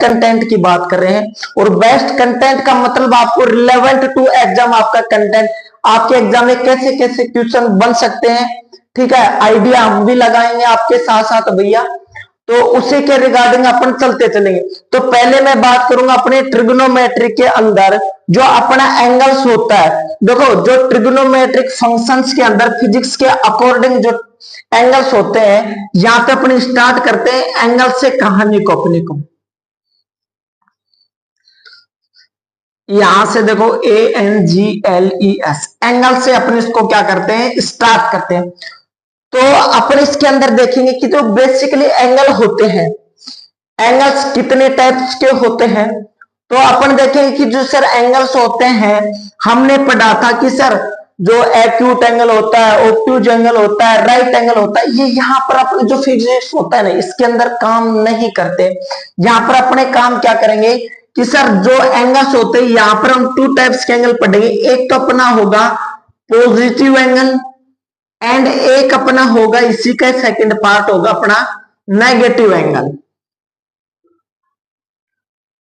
Content की बात कर रहे हैं। और बेस्ट कंटेंट का मतलब आपको रिलेवेंट टू एग्जाम आपका कंटेंट, आपके एग्जाम में कैसे कैसे क्वेश्चन बन सकते हैं, ठीक है, आइडिया हम भी लगाएंगे आपके साथ साथ भैया। तो उसी के रिगार्डिंग अपन चलते चलेंगे। तो पहले मैं बात करूंगा अपने ट्रिग्नोमेट्रिक के अंदर जो अपना एंगल्स होता है। देखो जो ट्रिग्नोमेट्रिक फंक्शंस के अंदर फिजिक्स के अकॉर्डिंग जो एंगल्स होते हैं, यहां पे अपन स्टार्ट करते हैं एंगल से कहानी को अपने को। यहां से देखो ANGLES एंगल से अपन इसको क्या करते हैं, स्टार्ट करते हैं। तो अपन इसके अंदर देखेंगे कि जो बेसिकली एंगल होते हैं, एंगल्स कितने टाइप्स के होते हैं। तो अपन देखेंगे कि जो सर एंगल्स होते हैं, हमने पढ़ा था कि सर जो एक्यूट एंगल होता है, ऑब्ट्यूज एंगल होता है, राइट एंगल होता है, ये यहाँ पर अपन जो फिजिक्स होता है ना, इसके अंदर काम नहीं करते। यहाँ पर अपने काम क्या करेंगे कि सर जो एंगल्स होते हैं, यहाँ पर हम 2 टाइप्स के एंगल पढ़ेंगे। एक तो अपना होगा पॉजिटिव एंगल एंड एक अपना होगा, इसी का सेकंड पार्ट होगा अपना negative angle.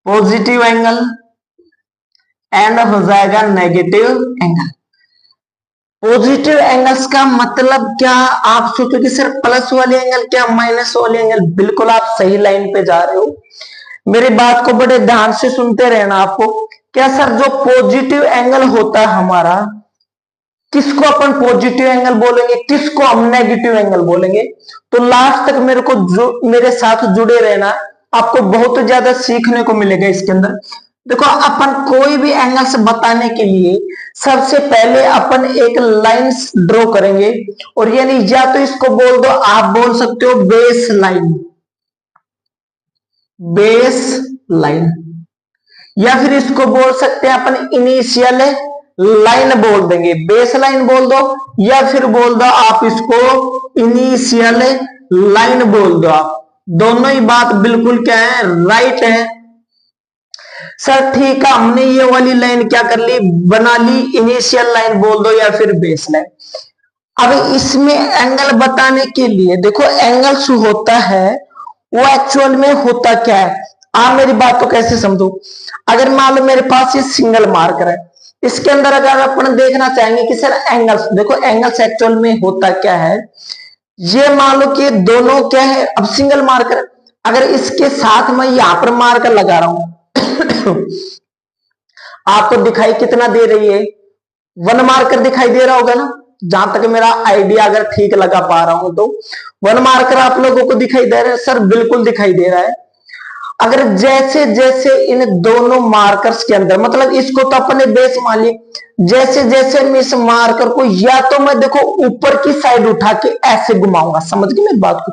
Positive angle and हो जाएगा नेगेटिव एंगल। पॉजिटिव एंगल्स का मतलब क्या, आप सोचो कि सर प्लस वाले एंगल क्या, माइनस वाले एंगल। बिल्कुल आप सही लाइन पे जा रहे हो, मेरी बात को बड़े ध्यान से सुनते रहना आपको। क्या सर जो पॉजिटिव एंगल होता है हमारा, किसको अपन पॉजिटिव एंगल बोलेंगे, किसको हम नेगेटिव एंगल बोलेंगे। तो लास्ट तक मेरे साथ जुड़े रहना, आपको बहुत ज्यादा सीखने को मिलेगा इसके अंदर। देखो अपन कोई भी एंगल्स बताने के लिए सबसे पहले अपन एक लाइन ड्रॉ करेंगे, और यानी या तो इसको बोल दो, आप बोल सकते हो बेस लाइन, बेस लाइन, या फिर इसको बोल सकते हैं अपन इनिशियल लाइन बोल देंगे, बेस लाइन बोल दो, या फिर बोल दो आप इसको इनिशियल लाइन बोल दो। आप दोनों ही बात बिल्कुल क्या है, राइट है। सर ठीक है, हमने ये वाली लाइन क्या कर ली, बना ली, इनिशियल लाइन बोल दो या फिर बेस लाइन। अब इसमें एंगल बताने के लिए देखो एंगल्स होता है वो एक्चुअल में होता क्या है, आप मेरी बात को कैसे समझो। अगर मान लो मेरे पास ये सिंगल मार्कर है, इसके अंदर अगर अपन देखना चाहेंगे कि सर एंगल्स, देखो एंगल्स एक्चुअल में होता क्या है। ये मान लो कि दोनों क्या है, अब सिंगल मार्कर, अगर इसके साथ मैं यहां पर मार्कर लगा रहा हूं आपको दिखाई कितना दे रही है, 1 मार्कर दिखाई दे रहा होगा ना, जहां तक मेरा आइडिया अगर ठीक लगा पा रहा हूं तो 1 मार्कर आप लोगों को दिखाई दे रहा है। सर बिल्कुल दिखाई दे रहा है। अगर जैसे जैसे इन दोनों मार्कर्स के अंदर, मतलब इसको तो अपने बेस मान लिए, जैसे जैसे मैं इस मार्कर को या तो मैं देखो ऊपर की साइड उठा के ऐसे घुमाऊंगा, समझ गए मेरी बात को,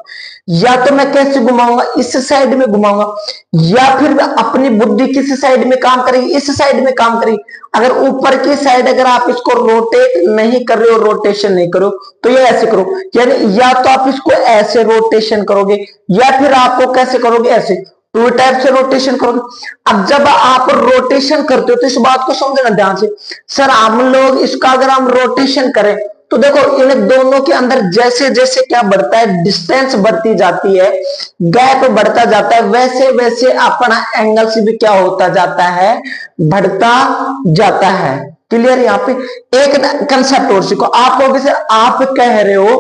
या तो मैं कैसे घुमाऊंगा, इस साइड में घुमाऊंगा, या फिर अपनी बुद्धि किस साइड में काम करेगी, इस साइड में काम करेगी। अगर ऊपर की साइड अगर आप इसको रोटेट नहीं कर रहे हो, रोटेशन नहीं करो, तो ये ऐसे करो, यानी या तो आप इसको ऐसे रोटेशन करोगे या फिर आपको कैसे करोगे, ऐसे 2 टाइप से रोटेशन करोगे। अब जब आप रोटेशन करते हो तो इस बात को समझना ध्यान से। सर हम लोग इसका अगर हम रोटेशन करें तो देखो इन दोनों के अंदर जैसे जैसे क्या बढ़ता है, डिस्टेंस बढ़ती जाती है, गैप बढ़ता जाता है, वैसे वैसे अपना एंगल से भी क्या होता जाता है, बढ़ता जाता है। क्लियर। यहाँ पे एक कंसेप्ट और सीखो। आप लोग से आप कह रहे हो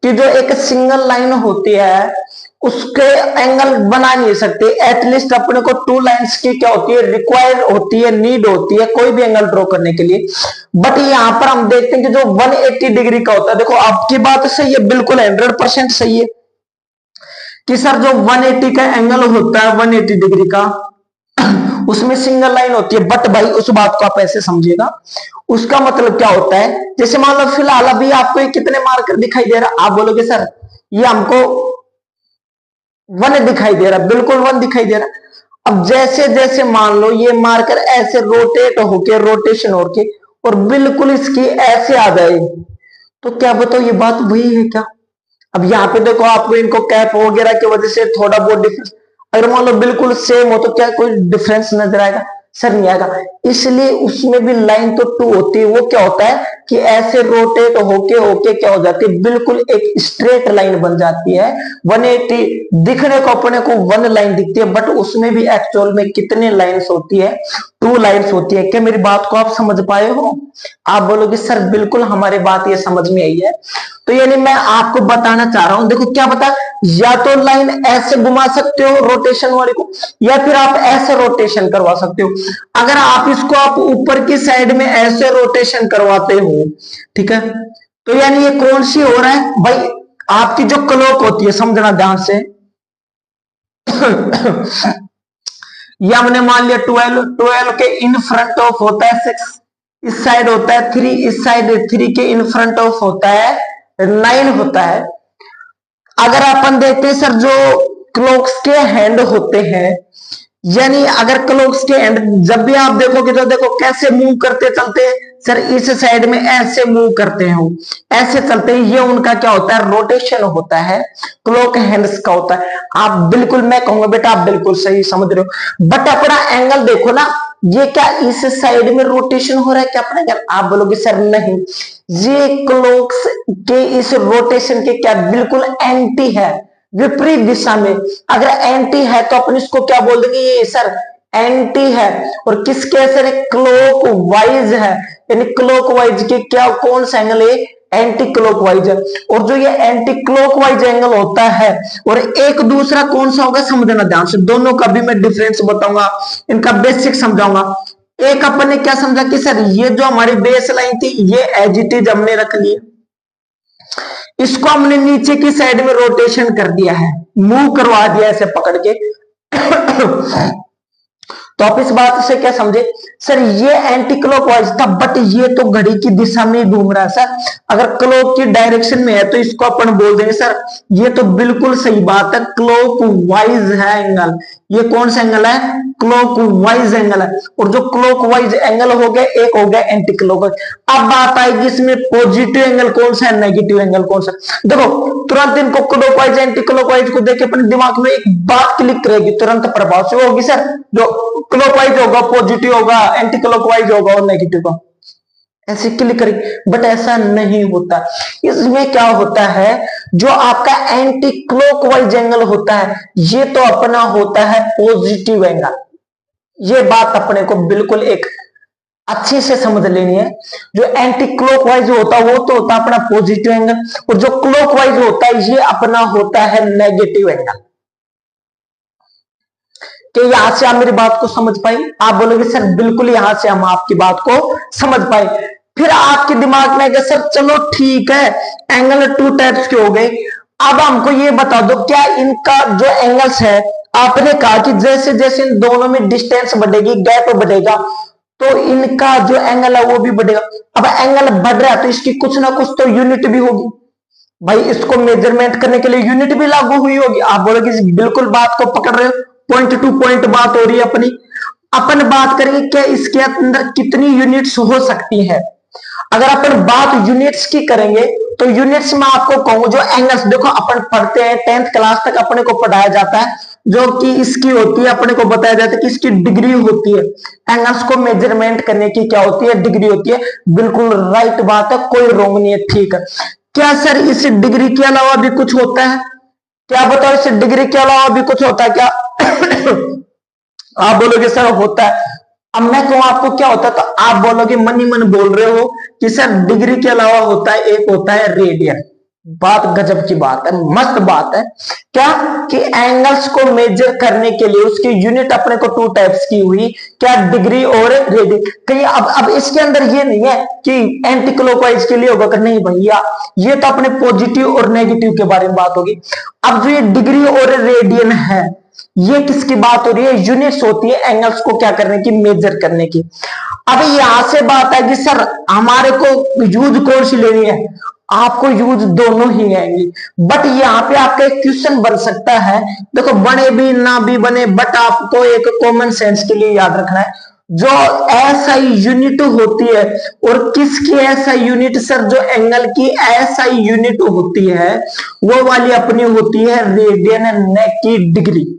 कि जो एक सिंगल लाइन होती है उसके एंगल बना नहीं सकते, एटलीस्ट अपने को 2 लाइंस की क्या होती है, रिक्वायर्ड होती है, नीड होती है कोई भी एंगल ड्रॉ करने के लिए। बट यहां पर हम देखते हैं कि जो 180 डिग्री का होता है, देखो आपकी बात सही है, बिल्कुल 100% सही है कि सर जो 180 का एंगल होता है, 180 डिग्री का, उसमें सिंगल लाइन होती है। बट भाई उस बात को आप ऐसे समझिएगा, उसका मतलब क्या होता है, जैसे मान लो फिलहाल अभी आपको कितने मार्कर दिखाई दे रहा, आप बोलोगे सर ये हमको 1 दिखाई दे रहा, बिल्कुल 1 दिखाई दे रहा। अब जैसे जैसे मान लो ये मार्कर ऐसे रोटेट होके, रोटेशन होके, और बिल्कुल इसकी ऐसे आ जाए, तो क्या बताओ ये बात वही है क्या। अब यहाँ पे देखो आपको इनको कैप वगैरह की वजह से थोड़ा बहुत डिफरेंस, अगर मान लो बिल्कुल सेम हो तो क्या कोई डिफरेंस नजर आएगा, सर नहीं आएगा। इसलिए उसमें भी लाइन तो 2 होती है, वो क्या होता है, कि ऐसे रोटेट होके होके क्या हो जाती है, बिल्कुल एक स्ट्रेट लाइन बन जाती है। 180 दिखने को अपने को वन लाइन दिखती है, बट उसमें भी एक्चुअल में कितने लाइंस होती है, 2 लाइंस होती है। क्या मेरी बात को आप समझ पाए हो? आप बोलोगे सर बिल्कुल हमारी बात ये समझ में आई है। तो यानी मैं आपको बताना चाह रहा हूं, देखो क्या बता, या तो लाइन ऐसे घुमा सकते हो रोटेशन वाले को, या फिर आप ऐसे रोटेशन करवा सकते हो। अगर आप इसको आप ऊपर की साइड में ऐसे रोटेशन करवाते हो, ठीक है, तो यानी ये कौन सी हो रहा है भाई, आपकी जो क्लॉक होती है, समझना ध्यान से। या हमने मान लिया 12 के इन फ्रंट ऑफ होता है 6, इस साइड होता है 3, इस साइड 3 के इन फ्रंट ऑफ होता है 9 होता है। अगर अपन देखते हैं सर जो क्लॉक्स के हैंड होते हैं, यानी अगर क्लॉक्स के हैंड जब भी आप देखोगे तो देखो कैसे मूव करते चलते हैं सर, इस साइड में ऐसे मूव करते हैं, ऐसे चलते हैं, ये उनका क्या होता है, रोटेशन होता है, क्लॉक हैंड्स का होता है। आप बिल्कुल, मैं कहूंगा बेटा आप बिल्कुल सही समझ रहे हो, बट अपना एंगल देखो ना, ये क्या इस साइड में रोटेशन हो रहा है क्या अपना एंगल? आप बोलोगे सर नहीं, ये क्लॉक्स के इस रोटेशन के क्या बिल्कुल एंटी है, विपरीत दिशा में। अगर एंटी है तो अपन इसको क्या बोल देंगे, ये सर एंटी है। और किसके सर, क्लॉक वाइज है, यानी क्लॉक वाइज के क्या कौन सा एंगल है, एंटी क्लॉकवाइज है। और जो ये एंटी क्लॉकवाइज एंगल होता है और एक दूसरा कौन सा होगा, समझना ध्यान से, दोनों का भी मैं डिफरेंस बताऊंगा, इनका बेसिक समझाऊंगा। एक अपन ने क्या समझा कि सर ये जो हमारी बेस लाइन थी ये एज इट इज हमने रख लिया, इसको हमने नीचे की साइड में रोटेशन कर दिया है, मूव करवा दिया ऐसे पकड़ के। तो आप इस बात से क्या समझे सर, ये एंटी क्लॉकवाइज था, बट ये तो घड़ी की दिशा में घूम रहा है सर। अगर क्लॉक की डायरेक्शन में है तो इसको अपन बोल देंगे सर ये तो बिल्कुल सही बात है, क्लॉकवाइज है एंगल। ये कौन सा एंगल है, क्लॉकवाइज एंगल है। और जो क्लॉकवाइज एंगल हो गया, एक हो गया एंटी क्लॉकवाइज। अब बात आएगी इसमें पॉजिटिव एंगल कौन सा है, नेगेटिव एंगल कौन सा। देखो तुरंत इनको क्लॉकवाइज एंटी क्लॉकवाइज को देख के अपने दिमाग में एक बात क्लिक करेगी, तुरंत प्रभाव से होगी सर, जो क्लॉकवाइज होगा पॉजिटिव होगा, एंटी क्लॉकवाइज होगा और नेगेटिव का, ऐसे क्लिक करेंगे। बट ऐसा नहीं होता, इसमें क्या होता है, जो आपका एंटी क्लॉकवाइज एंगल होता है ये तो अपना होता है पॉजिटिव एंगल। ये बात अपने को बिल्कुल एक अच्छे से समझ लेनी है। जो एंटी क्लॉकवाइज होता है वो तो होता है अपना पॉजिटिव एंगल, और जो क्लॉकवाइज होता है ये अपना होता है नेगेटिव एंगल। कि यहां से आप मेरी बात को समझ पाए? आप बोलोगे सर बिल्कुल यहां से हम आपकी बात को समझ पाए। फिर आपके दिमाग में आएगा सर चलो ठीक है, एंगल 2 टाइप्स के हो गए, अब हमको ये बता दो क्या इनका जो एंगल्स है, आपने कहा कि जैसे जैसे इन दोनों में डिस्टेंस बढ़ेगी, गैप बढ़ेगा, तो इनका जो एंगल है वो भी बढ़ेगा। अब एंगल बढ़ रहा है तो इसकी कुछ ना कुछ तो यूनिट भी होगी भाई, इसको मेजरमेंट करने के लिए यूनिट भी लागू हुई होगी। आप बोलोगे बिल्कुल बात को पकड़ रहे हो, पॉइंट टू पॉइंट बात हो रही है अपनी। अपन बात करेंगे क्या इसके अंदर कितनी यूनिट्स हो सकती है। अगर अपन बात यूनिट्स की करेंगे तो यूनिट्स में आपको कहूं जो एंगल्स, देखो अपन पढ़ते हैं 10th क्लास तक अपने को पढ़ाया जाता है, जो कि इसकी होती है, अपने को बताया जाता है कि इसकी डिग्री होती है, एंगल्स को मेजरमेंट करने की क्या होती है, डिग्री होती है। बिल्कुल राइट बात है, कोई रॉन्ग नहीं है, ठीक है। क्या सर इस डिग्री के अलावा भी कुछ होता है, क्या बताओ, इस डिग्री के अलावा भी कुछ होता है क्या? आप बोलोगे सर होता है। अब मैं कहूं आपको क्या होता है, तो आप बोलोगे मन ही मन बोल रहे हो कि सर डिग्री के अलावा होता है, एक होता है रेडियन। बात गजब की बात है, मस्त बात है। क्या कि एंगल्स को मेजर करने के लिए उसकी यूनिट अपने को 2 टाइप्स की हुई, क्या डिग्री और रेडियन। कहीं अब इसके अंदर ये नहीं है कि एंटी क्लॉकवाइज के लिए होगा कि नहीं भैया, ये तो अपने पॉजिटिव और नेगेटिव के बारे में बात होगी। अब जो ये डिग्री और रेडियन है ये किसकी बात हो रही है, यूनिट्स होती है एंगल्स को क्या करने की, मेजर करने की। अब यहां से बात है कि सर हमारे को यूज कौन सी लेनी है, आपको यूज दोनों ही आएंगी। बट यहाँ पे आपका एक क्वेश्चन बन सकता है, देखो बने भी ना भी बने, बट आपको एक कॉमन सेंस के लिए याद रखना है, जो एसआई यूनिट होती है और किसकी एसआई यूनिट सर, जो एंगल की एसआई यूनिट होती है वो वाली अपनी होती है रेडियन की डिग्री।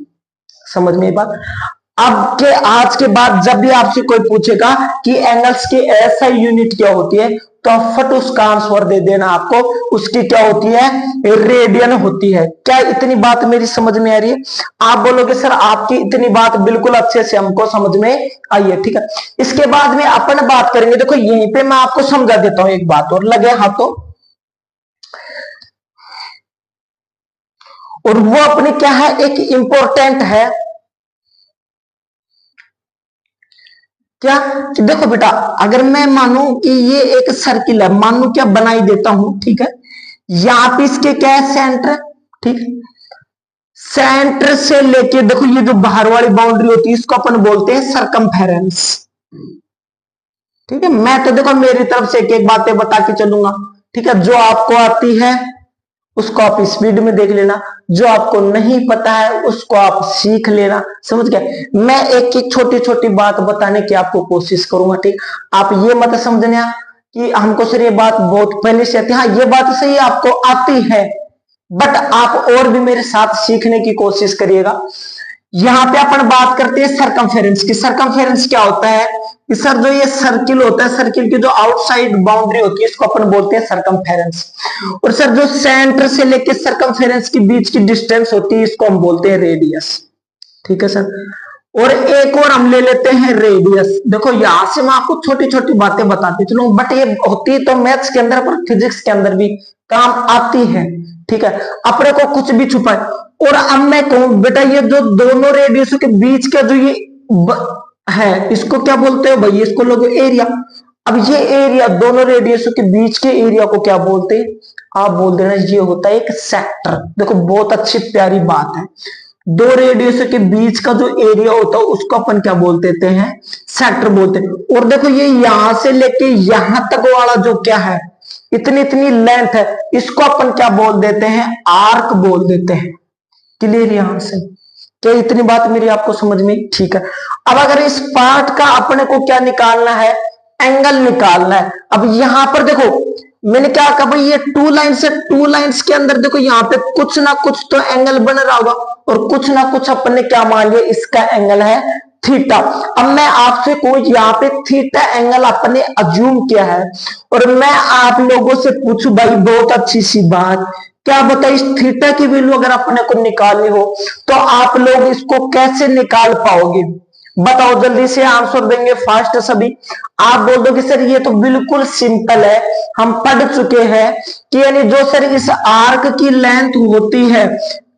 समझ में बात? अब के आज के बाद जब भी आपसे कोई पूछेगा कि एंगल्स की एसआई यूनिट क्या होती है, तो फट उसका आंसर दे देना आपको, उसकी क्या होती है, रेडियन होती है। क्या इतनी बात मेरी समझ में आ रही है? आप बोलोगे सर आपकी इतनी बात बिल्कुल अच्छे से हमको समझ में आई है, ठीक है। इसके बाद में अपन बात करेंगे, देखो यहीं पे मैं आपको समझा देता हूं एक बात और, लगे हाथों, और वो अपनी क्या है, एक इंपॉर्टेंट है क्या, कि देखो बेटा, अगर मैं मानू कि ये एक सर्किल है, मानू क्या बनाई देता हूं, ठीक है। यहां पे इसके क्या है, सेंटर, ठीक है। सेंटर से लेके देखो ये जो बाहर वाली बाउंड्री होती है, इसको अपन बोलते हैं सरकमफेरेंस, ठीक है। मैं तो देखो मेरी तरफ से एक एक बातें बता के चलूंगा, ठीक है। जो आपको आती है उसको आप स्पीड में देख लेना, जो आपको नहीं पता है उसको आप सीख लेना, समझ गए। मैं एक एक छोटी छोटी बात बताने की आपको कोशिश करूंगा, ठीक। आप ये मत समझना कि हमको सर ये बात बहुत पहले से आती है, हाँ ये बात सही आपको आती है, बट आप और भी मेरे साथ सीखने की कोशिश करिएगा। यहां पे अपन बात करते हैं सरकमफेरेंस की। सरकमफेरेंस क्या होता है कि सर जो ये सर्किल होता है, सर्किल की जो आउटसाइड बाउंड्री होती है, इसको अपन बोलते हैं सरकमफेरेंस। और सर जो सेंटर से लेके सरकमफेरेंस के बीच की डिस्टेंस होती है, इसको हम बोलते हैं रेडियस, ठीक है सर। और एक और हम ले लेते हैं रेडियस। देखो यहां से मैं आपको छोटी छोटी बातें बताती चलूं, बट ये होती तो मैथ्स के अंदर पर फिजिक्स के अंदर भी काम आती है, ठीक है। अपने को कुछ भी छुपाए। और अब मैं कहूं बेटा, ये जो दोनों रेडियसों के बीच का जो ये है, इसको क्या बोलते हैं भाई, इसको लोग एरिया। अब ये एरिया, दोनों रेडियसों के बीच के एरिया को क्या बोलते हैं, आप बोल देना ये होता है एक सेक्टर। देखो बहुत अच्छी प्यारी बात है, दो रेडियस के बीच का जो एरिया होता है उसको अपन क्या बोल देते हैं, सेक्टर बोलते हैं। और देखो ये यहां से लेके यहां तक वाला जो क्या है, इतनी इतनी लेंथ है, इसको अपन क्या बोल देते हैं, आर्क बोल देते हैं। क्लियर यहां से? क्या इतनी बात मेरी आपको समझ में? ठीक है। अब अगर इस पार्ट का अपने को क्या निकालना है, एंगल निकालना है। अब यहां पर देखो मैंने क्या कहा भाई, ये टू लाइन्स है, टू लाइन्स के अंदर देखो यहाँ पे कुछ ना कुछ तो एंगल बन रहा होगा, और कुछ ना कुछ अपने क्या मान लिया, इसका एंगल है थीटा। अब मैं आपसे कोई यहाँ पे थीटा एंगल अपने अज्यूम किया है, और मैं आप लोगों से पूछूं भाई बहुत अच्छी सी बात, क्या बताइए इस थीटा की वैल्यू अगर अपने को निकालनी हो तो आप लोग इसको कैसे निकाल पाओगे? बताओ जल्दी से आंसर देंगे फास्ट सभी। आप बोल दो कि सर ये तो बिल्कुल सिंपल है, हम पढ़ चुके हैं कि यानी जो सर इस आर्क की लेंथ होती है,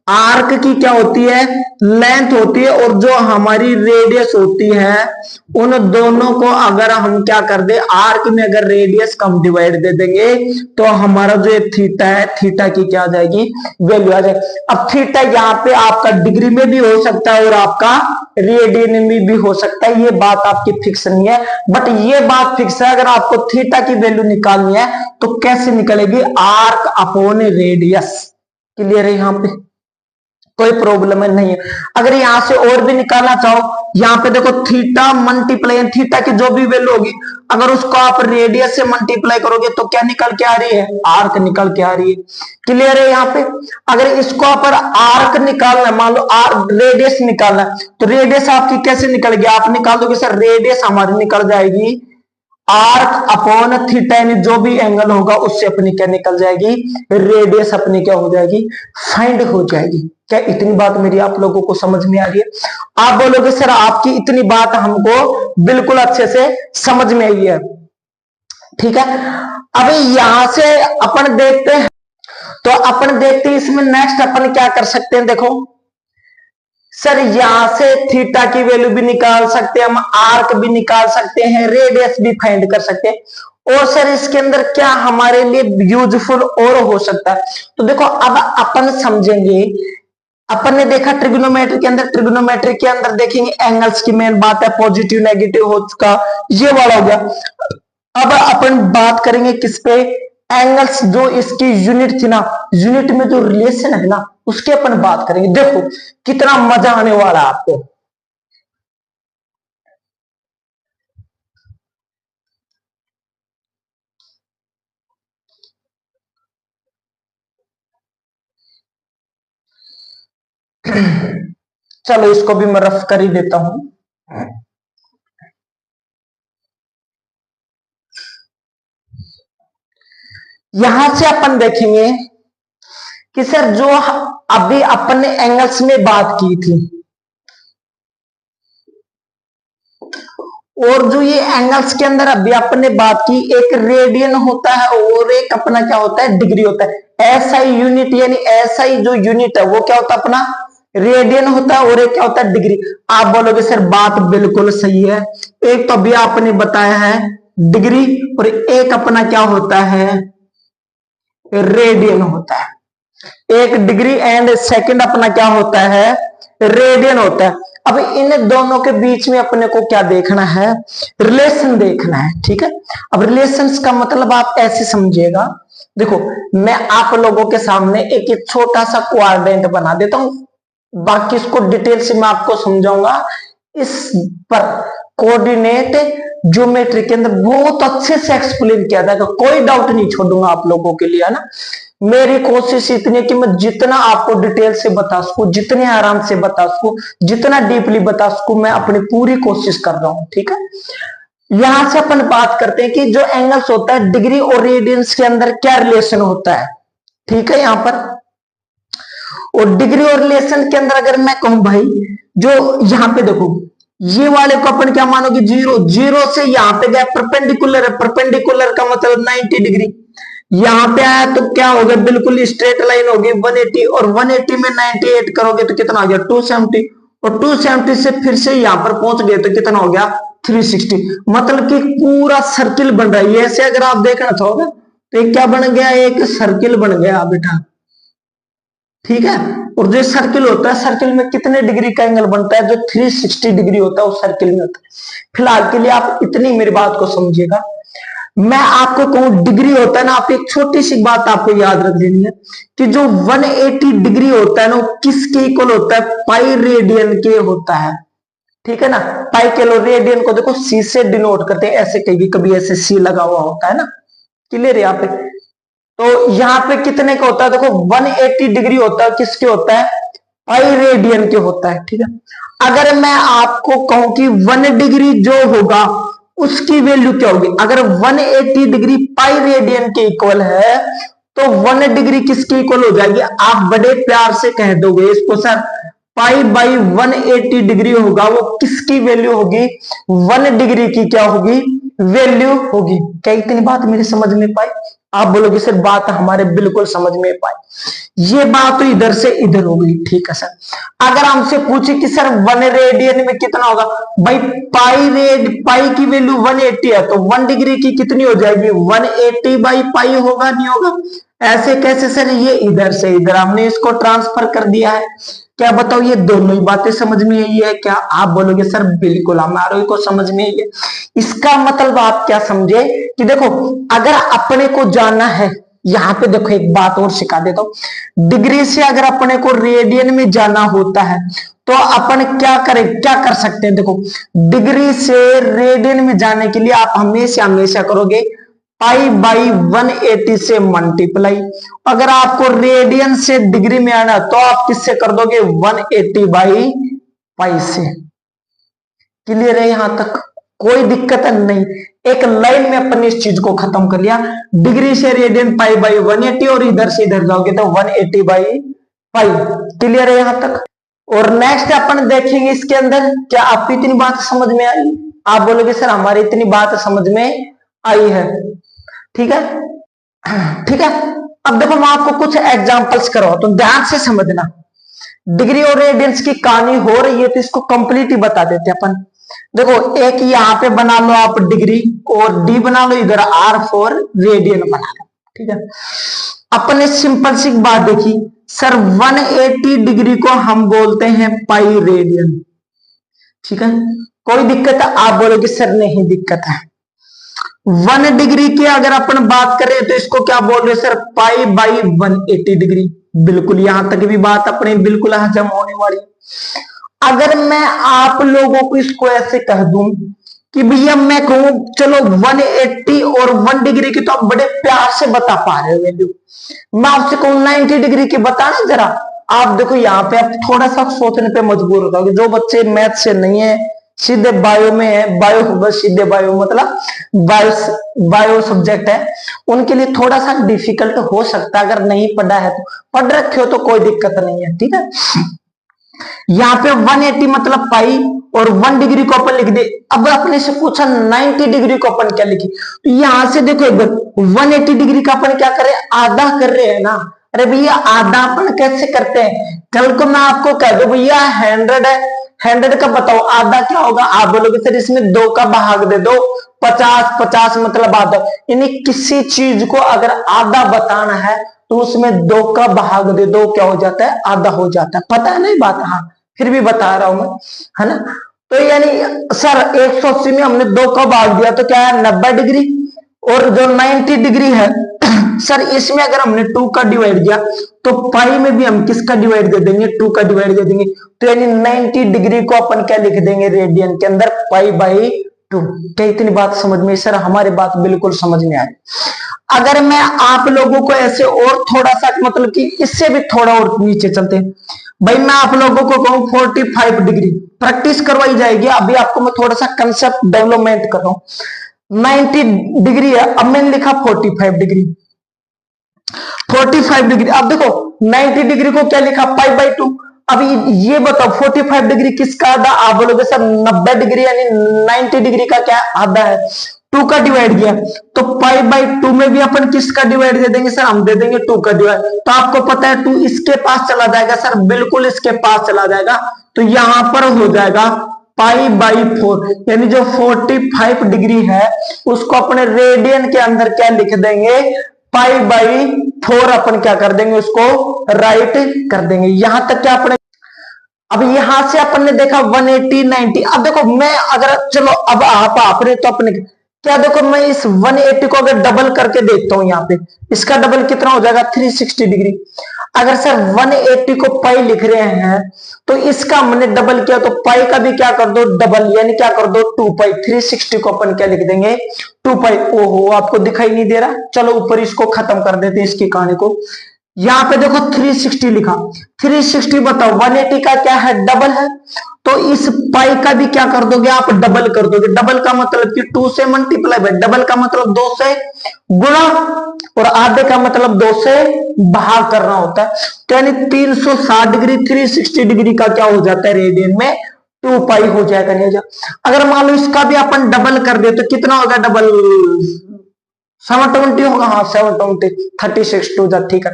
आर्क की क्या होती है, लेंथ होती है, और जो हमारी रेडियस होती है, उन दोनों को अगर हम क्या कर दे, आर्क में अगर रेडियस का हम डिवाइड दे देंगे तो हमारा जो ये थीटा है, थीटा की क्या आ जाएगी, वैल्यू आ जाएगी। अब थीटा यहाँ पे आपका डिग्री में भी हो सकता है और आपका रेडियन में भी हो सकता है, ये बात आपकी फिक्स नहीं है, बट ये बात फिक्स है अगर आपको थीटा की वैल्यू निकालनी है तो कैसे निकलेगी, आर्क अपॉन रेडियस। क्लियर है यहां पे? कोई प्रॉब्लम नहीं है। अगर यहां से और भी निकालना चाहो, यहां पे देखो थीटा मल्टीप्लाई, थीटा की जो भी वैल्यू होगी अगर उसको आप रेडियस से मल्टीप्लाई करोगे तो क्या निकल के आ रही है, आर्क निकल के आ रही है। क्लियर है यहाँ पे? अगर इसको आप आर्क निकालना है, मान लो रेडियस निकालना है, तो रेडियस आपकी कैसे निकलेगी, आप निकाल दोगे सर, रेडियस हमारी निकल जाएगी आर्क अपॉन थीटा, यानी जो भी एंगल होगा उससे अपनी क्या निकल जाएगी, रेडियस अपनी क्या हो जाएगी, फाइंड हो जाएगी। क्या इतनी बात मेरी आप लोगों को समझ में आ रही है? आप बोलोगे सर आपकी इतनी बात हमको बिल्कुल अच्छे से समझ में आई है, ठीक है। अभी यहां से अपन देखते हैं, तो अपन देखते हैं इसमें नेक्स्ट अपन क्या कर सकते हैं। देखो सर यहां से थीटा की वैल्यू भी निकाल सकते हैं हम, आर्क भी निकाल सकते हैं, रेडियस भी फाइंड कर सकते हैं, और सर इसके अंदर क्या हमारे लिए यूजफुल और हो सकता है। तो देखो अब अपन समझेंगे, अपन ने देखा ट्रिग्नोमेट्री के अंदर, ट्रिग्नोमेट्री के अंदर देखेंगे एंगल्स की मेन बात है, पॉजिटिव नेगेटिव हो चुका, ये वाला हो गया। अब अपन बात करेंगे किस पे, एंगल्स, जो इसकी यूनिट थी ना, यूनिट में जो रिलेशन है ना उसके अपन बात करेंगे। देखो कितना मजा आने वाला है आपको। चलो इसको भी मैं रफ कर ही देता हूं। यहां से अपन देखेंगे कि सर जो अभी अपन ने एंगल्स में बात की थी, और जो ये एंगल्स के अंदर अभी अपन ने बात की, एक रेडियन होता है और एक अपना क्या होता है, डिग्री होता है। एसआई यूनिट यानी एसआई जो यूनिट है वो क्या होता है, अपना रेडियन होता है, और एक क्या होता है, डिग्री। आप बोलोगे सर बात बिल्कुल सही है, एक तो अभी आपने बताया है डिग्री, और एक अपना क्या होता है, रेडियन होता है। एक डिग्री एंड सेकंड अपना क्या होता है, रेडियन होता है। अब इन दोनों के बीच में अपने को क्या देखना है, रिलेशन देखना है, ठीक है। अब रिलेशंस का मतलब आप ऐसे समझिएगा, देखो मैं आप लोगों के सामने एक छोटा सा क्वाड्रेंट बना देता हूं, बाकी इसको डिटेल से मैं आपको समझाऊंगा। इस पर कोऑर्डिनेट ज्योमेट्री के अंदर बहुत अच्छे से एक्सप्लेन किया जाएगा, कोई डाउट नहीं छोड़ूंगा आप लोगों के लिए, है ना। मेरी कोशिश इतनी है कि मैं जितना आपको डिटेल से बता सकूं, जितने आराम से बता सकूं, जितना डीपली बता सकूं, मैं अपनी पूरी कोशिश कर रहा हूं, ठीक है। यहां से अपन बात करते हैं कि जो एंगल्स होता है डिग्री और रेडियंस के अंदर क्या रिलेशन होता है, ठीक है। यहां पर और डिग्री और रिलेशन के अंदर अगर मैं कहूं भाई, जो यहां पे देखो ये वाले को अपन क्या मानोगे, जीरो, जीरो से यहां पे गया परपेंडिकुलर है, परपेंडिकुलर का मतलब 90 डिग्री। यहां पे आया तो क्या हो गया, बिल्कुल स्ट्रेट लाइन होगी 180, और 180 में 98 करोगे तो कितना हो गया 270, और 270 से फिर से यहां पर पहुंच गए तो कितना हो गया 360। मतलब कि पूरा सर्किल बन रहा है। ऐसे अगर आप देखना चाहोगे तो क्या बन गया, एक सर्किल बन गया बेटा, ठीक है। और जो सर्किल होता है, सर्किल में कितने डिग्री का एंगल बनता है, जो 360 डिग्री होता है उस सर्किल में होता है। फिलहाल के लिए आप इतनी मेरी बात को समझिएगा। मैं आपको कहूं डिग्री होता है ना, आप एक छोटी सी बात आपको याद रख देनी है कि जो 180 डिग्री होता है ना, वो किसके इक्वल होता है, पाई रेडियन के होता है, ठीक है ना। पाई के रेडियन को देखो सी से डिनोट करते हैं, ऐसे कभी कभी ऐसे सी लगा हुआ होता है ना, क्लियर है यहाँ पे। तो यहाँ पे कितने का होता है, देखो 180 डिग्री होता है, किसके होता है, पाई रेडियन के होता है, ठीक है। अगर मैं आपको कहूं कि 1 डिग्री जो होगा उसकी वैल्यू क्या होगी, अगर 180 डिग्री पाई रेडियन के इक्वल है तो 1 डिग्री किसके इक्वल हो जाएगी, आप बड़े प्यार से कह दोगे इसको सर पाई बाई 180 डिग्री होगा, वो किसकी वैल्यू होगी, 1 डिग्री की क्या होगी, वैल्यू होगी। क्या इतनी बात मेरी समझ में पाई, आप बोलोगे सर बात हमारे बिल्कुल समझ में पाई। ये बात तो इधर से इधर हो गई, ठीक है सर। अगर हमसे पूछे कि सर 1 रेडियन में कितना होगा, भाई पाई की वैल्यू 180 है, तो 1 डिग्री की कितनी हो जाएगी, 180 बाई पाई होगा, नहीं होगा। ऐसे कैसे सर, ये इधर से इधर हमने इसको ट्रांसफर कर दिया है। क्या बताओ ये दोनों ही बातें समझ में आई है क्या, आप बोलोगे सर बिल्कुल हमारे को समझ में आई है। इसका मतलब आप क्या समझे कि देखो अगर अपने को जानना है, यहाँ पे देखो एक बात और सिखा देता हूं, डिग्री से अगर अपने को रेडियन में जाना होता है तो अपन क्या करें, क्या कर सकते हैं, देखो डिग्री से रेडियन में जाने के लिए आप हमेशा हमेशा करोगे पाई बाई 180 से मल्टीप्लाई। अगर आपको रेडियन से डिग्री में आना तो आप किससे कर दोगे, 180 बाई पाई से। क्लियर है यहां तक, कोई दिक्कत नहीं। एक लाइन में अपन इस चीज को खत्म कर लिया, डिग्री से रेडियन पाई बाई 180, और इधर से इधर जाओगे तो 180 बाई पाई। क्लियर है यहां तक। और नेक्स्ट अपन देखेंगे इसके अंदर, क्या आपको इतनी बात समझ में आई, आप बोलोगे सर हमारी इतनी बात समझ में आई है, ठीक है, ठीक है। अब देखो मैं आपको कुछ एग्जांपल्स करवाता हूं, ध्यान से समझना। डिग्री और रेडियंस की कहानी हो रही है तो इसको कंप्लीट ही बता देते हैं अपन। देखो एक यहाँ पे बना लो आप डिग्री, और डी बना लो, इधर आर फॉर रेडियन बना लो, ठीक है। अपन ने सिंपल सी बात देखी, सर 180 डिग्री को हम बोलते हैं पाई रेडियन, ठीक है। कोई दिक्कत है, आप बोलोगे सर नहीं दिक्कत है। 1 डिग्री की अगर अपन बात करें तो इसको क्या बोल रहे सर, पाई बाई 180 डिग्री। बिल्कुल यहां तक भी बात अपने बिल्कुल हजम होने वाली। अगर मैं आप लोगों को इसको ऐसे कह दूं कि भैया मैं कहूं चलो 180 और 1 डिग्री की तो आप बड़े प्यार से बता पा रहे हो वैल्यू, मैं आपसे कहूं 90 डिग्री की बताना जरा, आप देखो यहाँ पे आप थोड़ा सा सोचने पे मजबूर होता है। जो बच्चे मैथ से नहीं है सीधे बायो में है, बायो होगा सीधे बायो, मतलब बायो सब्जेक्ट है, उनके लिए थोड़ा सा डिफिकल्ट हो सकता है। अगर नहीं पढ़ा है तो, पढ़ रखे हो तो कोई दिक्कत नहीं है, ठीक है। यहाँ पे 180 मतलब पाई और 1 डिग्री को अपन लिख दे। अब अपने से पूछा 90 डिग्री को अपन क्या लिखे, तो यहां से देखो एक बार 180 डिग्री का अपन क्या कर रहे हैं, आधा कर रहे हैं ना। अरे भैया आधा अपन कैसे करते हैं, कल को मैं आपको कह दो भैया 100 है, 100 का बताओ आधा क्या होगा, आप बोलोगे सर इसमें 2 का भाग दे दो, 50 50 मतलब आधा। यानी किसी चीज को अगर आधा बताना है तो उसमें 2 का भाग दे दो, क्या हो जाता है, आधा हो जाता है। पता है नहीं बात, हाँ फिर भी बता रहा हूं मैं, है ना। तो यानी सर 180 में हमने 2 का भाग दिया तो क्या है 90 डिग्री, और जो 90 डिग्री है सर इसमें अगर हमने 2 का डिवाइड दिया तो पाई में भी हम किसका डिवाइड दे देंगे, 2 का डिवाइड दे देंगे। तो यानी 90 डिग्री को अपन क्या लिख देंगे रेडियन के अंदर, पाई बाई 2। क्या इतनी बात समझ में, सर हमारी बात बिल्कुल समझ में आई। अगर मैं आप लोगों को ऐसे और थोड़ा सा मतलब कि इससे भी थोड़ा और नीचे चलते हैं भाई, मैं आप लोगों को कहूं 45 डिग्री प्रैक्टिस करवाई जाएगी। अभी आपको मैं थोड़ा सा कंसेप्ट डेवलपमेंट कर रहा हूं। 90 डिग्री है, अब मैंने लिखा 45 डिग्री, 45 डिग्री। अब देखो 90 डिग्री को क्या लिखा, पाई बाई 2। अब ये बताओ 45 डिग्री किसका आधा, आप बोलोगे सर 90 डिग्री यानी 90 डिग्री का क्या आधा है, 2 का डिवाइड किया तो पाई बाई 2 में भी अपन किसका डिवाइड दे देंगे, सर हम दे देंगे 2 का डिवाइड। तो आपको पता है 2 इसके पास चला जाएगा, सर बिल्कुल इसके पास चला जाएगा, तो यहां पर हो जाएगा पाई बाई 4। यानी जो 45 डिग्री है उसको अपने रेडियन के अंदर क्या लिख देंगे, पाई बाई 4 अपन क्या कर देंगे, उसको राइट कर देंगे। यहां तक क्या अपने, अब यहां से अपन ने देखा 180 90। अब देखो मैं अगर चलो अब आपने तो अपने क्या देखो, मैं इस 180 को अगर डबल करके देखता हूं, यहाँ पे इसका डबल कितना हो जाएगा 360 डिग्री। अगर सर 180 को पाई लिख रहे हैं तो इसका हमने डबल किया तो पाई का भी क्या कर दो डबल, यानी क्या कर दो 2 पाई। 360 को अपन क्या लिख देंगे 2 पाई। ओहो आपको दिखाई नहीं दे रहा, चलो ऊपर इसको खत्म कर देते हैं इसकी कहानी को। यहां पे देखो 360 लिखा, 360 बताओ 180 का क्या है डबल है, तो इस पाई का भी क्या कर दोगे आप डबल कर दोगे। डबल का मतलब कि 2 से मल्टीप्लाई है, डबल का मतलब 2 से गुणा, और आधे का मतलब 2 से भाग करना होता है। तो यानी 360 डिग्री 360 डिग्री का क्या हो जाता है रेडियन में 2 पाई हो जाएगा, नहीं हो जाएगा। अगर मान लो इसका भी अपन डबल कर दे तो कितना होगा डबल, 720 होगा, हाँ 720, 36 टू जा, ठीक है।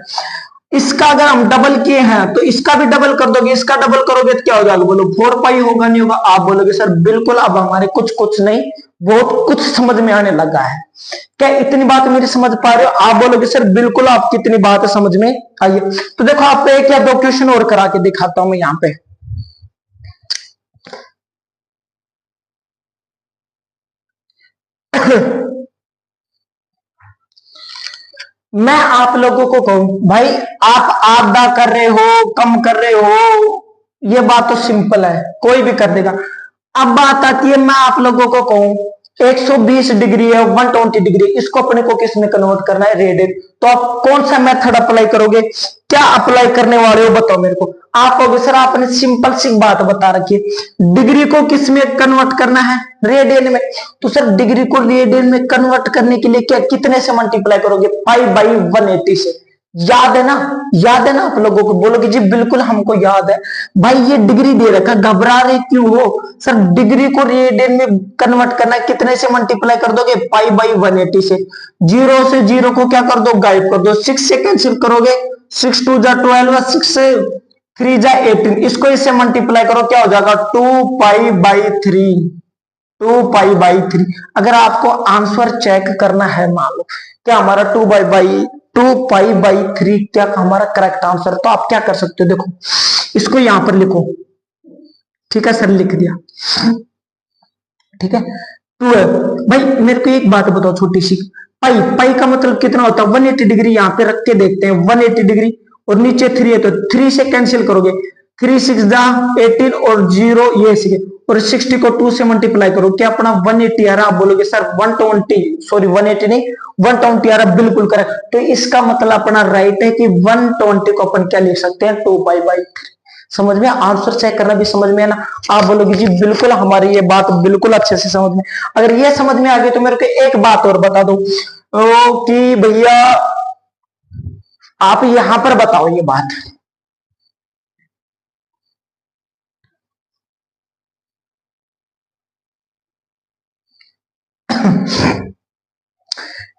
इसका अगर हम डबल किए हैं तो इसका भी डबल कर दोगे, इसका डबल करोगे तो क्या हो जाएगा, बोलो 4 पाई होगा, नहीं होगा। आप बोलोगे सर बिल्कुल, अब हमारे कुछ नहीं बहुत कुछ समझ में आने लगा है। क्या इतनी बात मेरी समझ पा रहे हो, आप बोलोगे सर बिल्कुल आप कितनी बात समझ में आई है। तो देखो आपको एक या 2 क्वेश्चन और करा के दिखाता हूं मैं यहाँ पे। मैं आप लोगों को कहूं भाई आप आधा कर रहे हो कम कर रहे हो, ये बात तो सिंपल है, कोई भी कर देगा। अब बात आती है मैं आप लोगों को कहूं 120 डिग्री है 120 डिग्री, इसको अपने को किस में कन्वर्ट करना है रेडियन। तो आप कौन सा मेथड अप्लाई करोगे, क्या अप्लाई करने वाले हो बताओ मेरे को। आप कहोगे सर आपने सिंपल सी बात बता रखी है, डिग्री को किस में कन्वर्ट करना है रेडियन में। तो सर डिग्री को रेडियन में कन्वर्ट करने के लिए क्या कितने से मल्टीप्लाई करोगे, पाई बाई 180 से। याद है ना, याद है ना आप लोगों को, बोलोगे जी बिल्कुल हमको याद है। भाई ये डिग्री दे रखा, घबरा रहे क्यों हो, सर डिग्री को रेडियन में कन्वर्ट करना है, कितने से मल्टीप्लाई कर दोगे, पाई बाई 180 से। 0 से 0 को क्या कर दो गायब कर दो, 6 से कैंसिल करोगे, 6 2 जा 12, 6 से 3 जा 18, इसको इससे मल्टीप्लाई करो क्या हो जाएगा 2 पाई बाई 3, 2 पाई बाई 3। अगर आपको आंसर चेक करना है, मान लो क्या हमारा 2 पाई बाई 3 क्या हमारा करेक्ट आंसर, तो आप क्या कर सकते हो, देखो इसको यहां पर लिखो, ठीक है सर लिख दिया, ठीक है 2 है। भाई मेरे को एक बात बताओ छोटी सी, पाई पाई का मतलब कितना होता है 180 डिग्री, यहां पे रख के देखते हैं 180 डिग्री, और नीचे 3 है तो 3 से कैंसिल करोगे, 3 6 जा 18 और 0 ये सीखे, और 60 को 2 से मल्टीप्लाई करो क्या अपना 180 आ रहा, आप बोलोगे सर 120, सॉरी 180 नहीं 120 आ रहा, बिल्कुल करेक्ट। तो इसका मतलब अपना राइट है कि 120 को अपन क्या लिख सकते हैं 2 पाई बाई 3। समझ में? आंसर चेक करना भी समझ में है ना? आप बोलोगे जी बिल्कुल हमारी ये बात बिल्कुल अच्छे से समझ में। अगर ये समझ में आ गई तो मेरे को एक बात और बता दो कि भैया आप यहां पर बताओ ये बात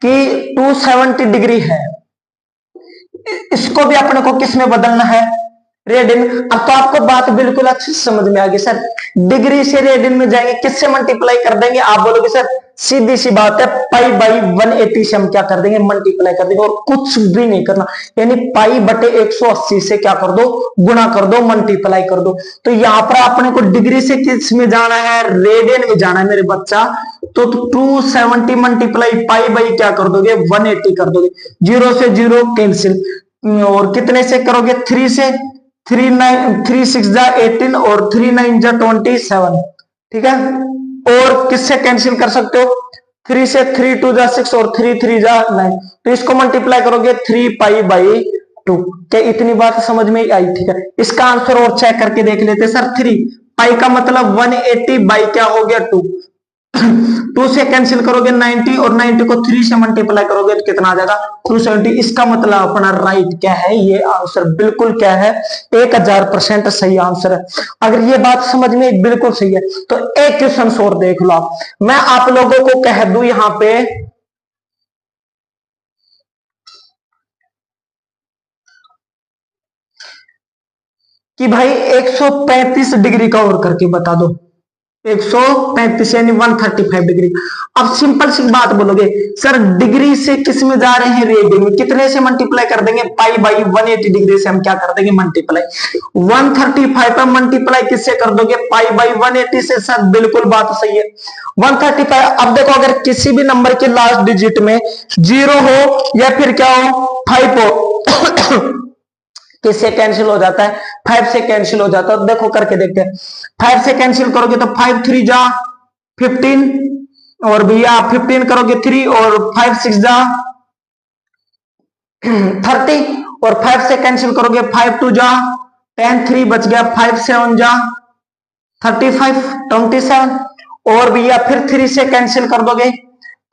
कि 270 डिग्री है, इसको भी अपने को किस में बदलना है? रेडियन। अब तो आपको बात बिल्कुल अच्छे से समझ में आ गई सर। डिग्री से रेडियन में जाएंगे, किससे मल्टीप्लाई कर देंगे? आप बोलोगे सर सीधी सी बात है, पाई बाई 180 से हम क्या कर देंगे? मल्टीप्लाई कर देंगे, और कुछ भी नहीं करना। यानी पाई बटे 180 से क्या कर दो? गुणा कर दो, मल्टीप्लाई कर दो। तो यहां पर अपने को डिग्री से किस में जाना है? रेडियन में जाना है मेरे बच्चा। तो 270 मल्टीप्लाई पाई बाई क्या कर दोगे? 180 कर दोगे। 0 से 0 कैंसिल, और कितने से करोगे? 3 से। 3 6 जा 18 और 3 9 जा 27, ठीक है। और किससे कैंसिल कर सकते हो? 3 से 3 2 जा 6 और 3 3 जा 9, तो इसको मल्टीप्लाई करोगे 3 पाई बाई 2। क्या इतनी बात समझ में आई? ठीक है, इसका आंसर और चेक करके देख लेते सर। 3 पाई का मतलब 180 बाई क्या हो गया? 2। 2 से कैंसिल करोगे 90, और 90 को 3 से मल्टीप्लाई करोगे तो कितना आ जाएगा? 270। इसका मतलब अपना राइट क्या है? ये आंसर बिल्कुल क्या है? 1000% सही आंसर है। अगर ये बात समझ में बिल्कुल सही है तो एक क्वेश्चन और देख लो आप। मैं आप लोगों को कह दूं यहां पे कि भाई 135 डिग्री का और करके बता दो। 135 यानी 135 डिग्री। अब सिंपल सी बात बोलोगे सर डिग्री से किस में जा रहे हैं? रेडियन में। कितने से मल्टीप्लाई कर देंगे? पाई बाई 180 डिग्री से हम क्या कर देंगे? मल्टीप्लाई। 135 पर मल्टीप्लाई किससे कर दोगे? पाई बाई 180 से। सर बिल्कुल बात सही है। 135। अब देखो अगर किसी भी नंबर के लास्ट डिजिट में 0 हो या फिर क्या हो? 5 हो किससे कैंसिल हो जाता है? 5 से कैंसिल हो जाता है। देखो करके देखते हैं। 5 से कैंसिल करोगे तो 5 3 जा 15, और भैया 15 करोगे 3, और 5 6 जा 30, और 5 से कैंसिल करोगे 5 2 जा 10, 3 बच गया, 5 7 जा 35 27, और भैया फिर 3 से कैंसिल कर दोगे।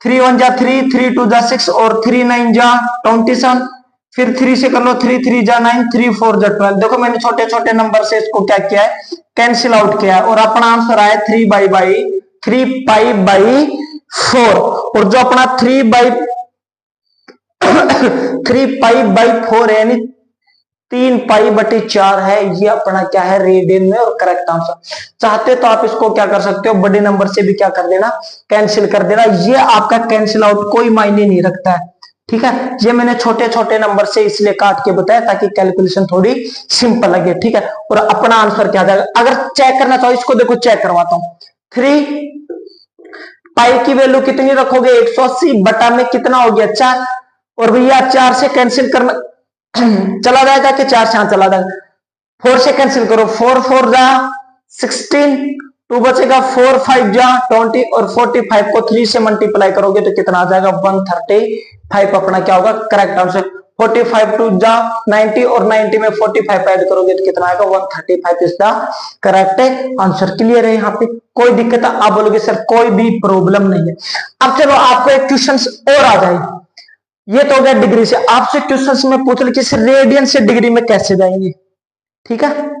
3 1 जा 3, 3 2 जा 6, और 3 9 जा 27, फिर 3 से कर लो, 3 3 जा 9, 3 4 जा 12। देखो मैंने छोटे छोटे नंबर से इसको क्या किया है? कैंसिल आउट किया है, और अपना आंसर आया 3 पाई बाई 4। और जो अपना 3 पाई बाई 4 है, यानी 3 पाई बटे 4 है, ये अपना क्या है? रेडियन में। और करेक्ट आंसर। चाहते तो आप इसको क्या कर सकते हो? बड़े नंबर से भी क्या कर देना? कैंसिल कर देना। ये आपका कैंसिल आउट कोई मायने नहीं रखता है, ठीक है। ये मैंने छोटे छोटे नंबर से इसलिए काट के बताया ताकि कैलकुलेशन थोड़ी सिंपल लगे, ठीक है। और अपना आंसर क्या जाएगा? अगर चेक करना चाहो इसको देखो, चेक करवाता हूं। 3 पाई की वैल्यू कितनी रखोगे? 180 बटा में कितना हो गया? 4। और भैया 4 से कैंसिल करना चला जाएगा कि 4 से चला जाएगा? 4 से कैंसिल करो, 4 4 जा 16, 2 बचेगा, 4 5 जा 20, और 45 को 3 से मल्टीप्लाई करोगे तो कितना आ जाएगा? 135 अपना क्या होगा? Correct answer. 45 2 जा 90, और 90 में 45 ऐड करोगे तो कितना आएगा? 135 is the correct answer. Clear है? यहाँ पे कोई दिक्कत है? आप बोलोगे सर कोई भी प्रॉब्लम नहीं है। अब चलो आपको एक क्वेश्चन और आ जाए। ये तो हो गया डिग्री से। आपसे क्वेश्चन में पूछ लिया कि रेडियन से डिग्री में कैसे जाएंगे, ठीक है।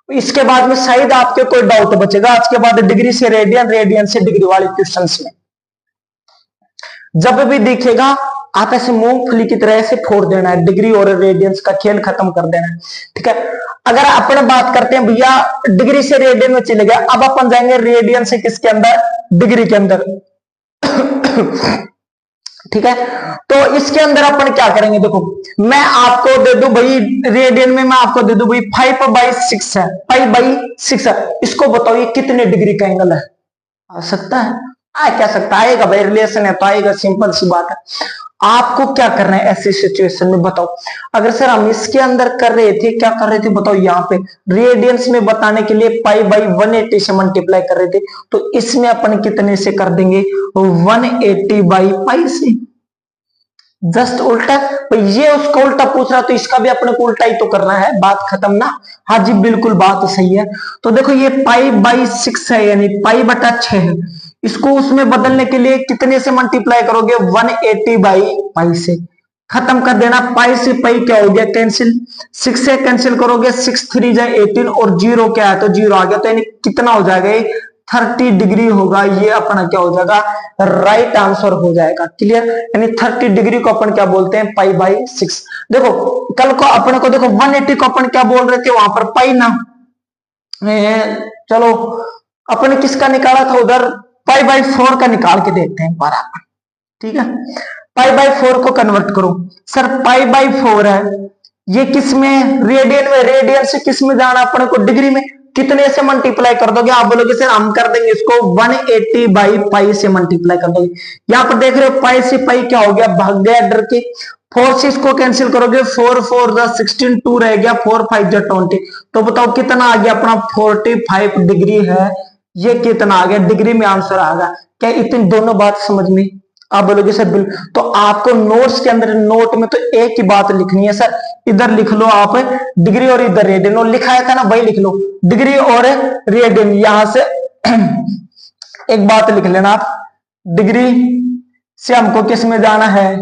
इसके बाद में शायद आपके कोई डाउट बचेगा। आज के बाद डिग्री से रेडियन, रेडियन से डिग्री वाले क्वेश्चंस में जब भी दिखेगा आप ऐसे मूंगफली की तरह से फोड़ देना है। डिग्री और रेडियंस का खेल खत्म कर देना है, ठीक है। अगर अपन बात करते हैं भैया डिग्री से रेडियन में चले गए, अब अपन जाएंगे रेडियन से किसके अंदर? डिग्री के अंदर, ठीक है। तो इसके अंदर अपन क्या करेंगे? देखो मैं आपको दे दूं भाई रेडियन में, मैं आपको दे दूं भाई 5 बाई 6 है, 5 बाई 6 है। इसको बताओ ये कितने डिग्री का एंगल है? आ सकता है? आ क्या सकता आएगा भाई? रिलेशन है तो आएगा, सिंपल सी बात है। आपको क्या करना है ऐसी सिचुएशन में? बताओ अगर सर हम इसके अंदर कर रहे थे, क्या कर रहे थे बताओ? यहाँ पे रेडियंस में बताने के लिए पाई बाई 180 से मल्टीप्लाई कर रहे थे, तो इसमें अपन कितने से कर देंगे? 180 बाई पाई से। जस्ट उल्टा। तो ये उसका उल्टा पूछ रहा तो इसका भी अपने को उल्टा ही तो करना है, बात खत्म ना। हाँ जी बिल्कुल बात सही है। तो देखो ये पाई बाई 6 है, यानी पाई बटा 6 है। इसको उसमें बदलने के लिए कितने से मल्टीप्लाई करोगे? 180 बाई पाई से। खत्म कर देना, पाई से पाई क्या हो गया? कैंसिल। 6 से कैंसिल करोगे, 6 3 जा 18 और 0 क्या है? तो 0 आ गया। तो यानी कितना हो जाएगा? 30 डिग्री होगा। ये अपना क्या हो जाएगा? राइट आंसर हो जाएगा। क्लियर? यानी 30 डिग्री को अपन क्या बोलते हैं? Pi by 6। देखो कल को अपने को देखो 180 को अपन क्या बोल रहे थे वहां पर? पाई ना। चलो अपने किसका निकाला था उधर? पाई बाई 4 का निकाल के देखते हैं बराबर। ठीक है, पाई बाई 4 को कन्वर्ट करो। सर पाई बाई 4 है, ये किस में? रेडियन में। रेडियन से किस में जाना अपने को? डिग्री में। कितने से मल्टीप्लाई कर दोगे? आप बोलोगे सर हम कर देंगे इसको 180 बाई पाई से मल्टीप्लाई कर दोगे। यहां पर देख रहे हो पाई से पाई क्या हो गया? भाग गया डर के। 4 से इसको कैंसिल करोगे, 4 4 जा 16, 2 रह गया, 4 5 जा 20। तो बताओ कितना आ गया अपना? 45 डिग्री है। ये कितना आ गया? डिग्री में आंसर आ गया। क्या इतनी दोनों बात समझ में? आप बोलोगे सर बिल्कुल। तो आपको नोट्स के अंदर, नोट में तो एक ही बात लिखनी है सर। इधर लिख लो आप डिग्री और इधर रेडियन, और लिखाया था ना वही लिख लो, डिग्री और रेडियन। यहां से एक बात लिख लेना आप, डिग्री से हमको किस में जाना है?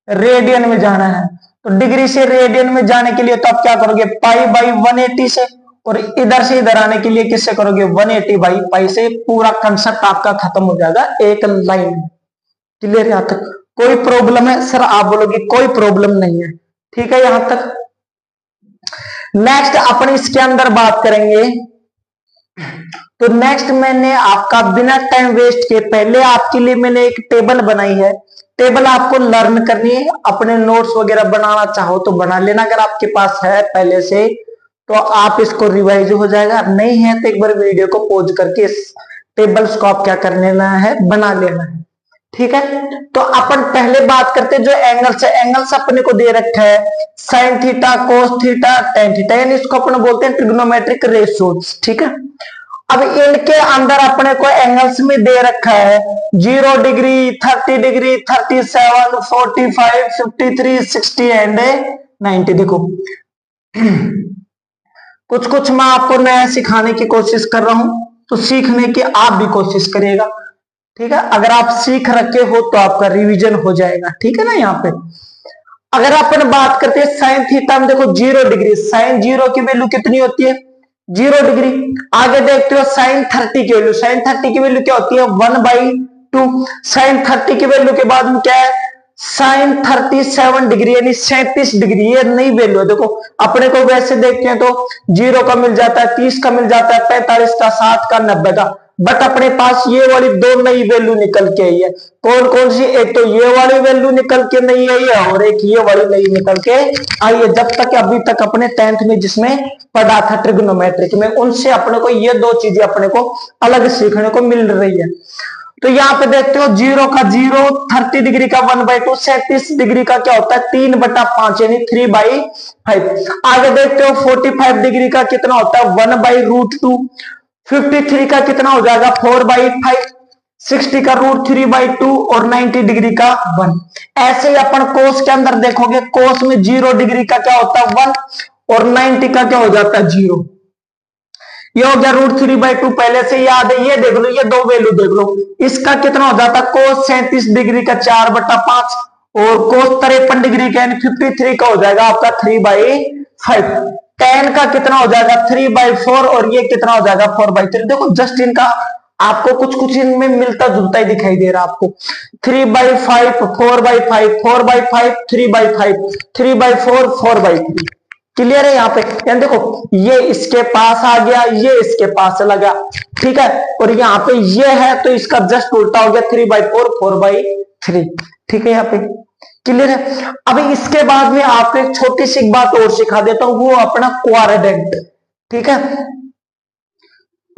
रेडियन में जाना है। तो डिग्री से रेडियन में जाने के लिए तो आप क्या करोगे? पाई बाई 180 से, और इधर से इधर आने के लिए किससे करोगे? 180 बाई पाई से। पूरा कंसेप्ट आपका खत्म हो जाएगा एक लाइन में। क्लियर? यहां तक कोई प्रॉब्लम है? सर आप बोलोगे कोई प्रॉब्लम नहीं है। ठीक है यहां तक। नेक्स्ट अपन इसके अंदर बात करेंगे। तो नेक्स्ट मैंने आपका बिना टाइम वेस्ट के पहले आपके लिए मैंने एक टेबल बनाई है। टेबल आपको लर्न करनी है, अपने नोट्स वगैरह बनाना चाहो तो बना लेना, अगर आपके पास है पहले से तो आप इसको रिवाइज हो जाएगा, नहीं है तो एक बार वीडियो को पॉज करके इस टेबल्स को आप क्या कर लेना है? बना लेना है। ठीक है, तो अपन पहले बात करते हैं जो एंगल्स है। एंगल्स अपने को दे रखा है sine theta, cos theta, tan theta, यानी इसको अपन बोलते हैं ट्रिग्नोमेट्रिक रेशियोज। ठीक है, अब इनके अंदर अपने को एंगल्स में दे रखा है 0 डिग्री, 30 डिग्री, 37, 45, 53, 60 एंड 90। देखो कुछ कुछ मैं आपको नया सिखाने की कोशिश कर रहा हूं, तो सीखने की आप भी कोशिश करिएगा। ठीक है, अगर आप सीख रखे हो तो आपका रिवीजन हो जाएगा। ठीक है ना। यहाँ पे अगर अपन बात करते हैं साइन थीटा में, देखो 0 डिग्री, साइन 0 की वैल्यू कितनी होती है? 0 डिग्री। आगे देखते हो साइन 30 की वैल्यू, साइन 30 की वैल्यू क्या होती है? 1/2। साइन 30 की वैल्यू के बाद में क्या है? साइन 37 डिग्री, यानी 37 डिग्री। ये नई वैल्यू है। देखो अपने को वैसे देखते हैं तो 0 का मिल जाता है, 30 का मिल जाता है, 45 का, 60 का, 90 का, बट अपने पास ये वाली दो नई वैल्यू निकल के आई है। कौन कौन सी? एक तो ये वाली वैल्यू निकल के नहीं आई है, और एक ये वाली नई निकल के आई है। जब तक अभी तक अपने 10th में जिसमें पढ़ा था ट्रिग्नोमेट्रिक में, उनसे अपने को ये दो चीजें अपने को अलग सीखने को मिल रही है। तो यहाँ पे देखते हो 0 का 0, 30 डिग्री का 1/2, 37 डिग्री का क्या होता है? 3/5, यानी 3/5। आगे देखते हो 45 डिग्री का कितना होता है? 1/√2। 53 का कितना हो जाएगा? 4/5। 60 का √3/2 और 90 डिग्री का 1। ऐसे ही अपन कोस के अंदर देखोगे, कोस में 0 डिग्री का क्या होता है? 1, और 90 का क्या हो जाता है? 0। ये हो गया √3/2, पहले से याद है। ये देख लो, ये दो वैल्यू देख लो, इसका कितना हो जाता है? कोस 37 डिग्री का 4/5, और कोस 53 डिग्री का यानी 53 का हो जाएगा आपका 3/5। tan का कितना हो जाएगा? 3/4, और ये कितना हो जाएगा? 4/3। देखो जस्ट इनका आपको कुछ कुछ इनमें मिलता जुलता ही दिखाई दे रहा है आपको। 3/5, 4/5, 4/5, 3/5, 3/4, 4/3। क्लियर है यहाँ पे? यानी देखो ये इसके पास आ गया, ये इसके पास चला गया। ठीक है, और यहाँ पे ये है तो इसका जस्ट उल्टा हो गया 3/4, 4/3। ठीक है यहाँ पे क्लियर है। अभी इसके बाद में आपको एक छोटी सी बात और सिखा देता हूं, वो अपना क्वाड्रेंट। ठीक है,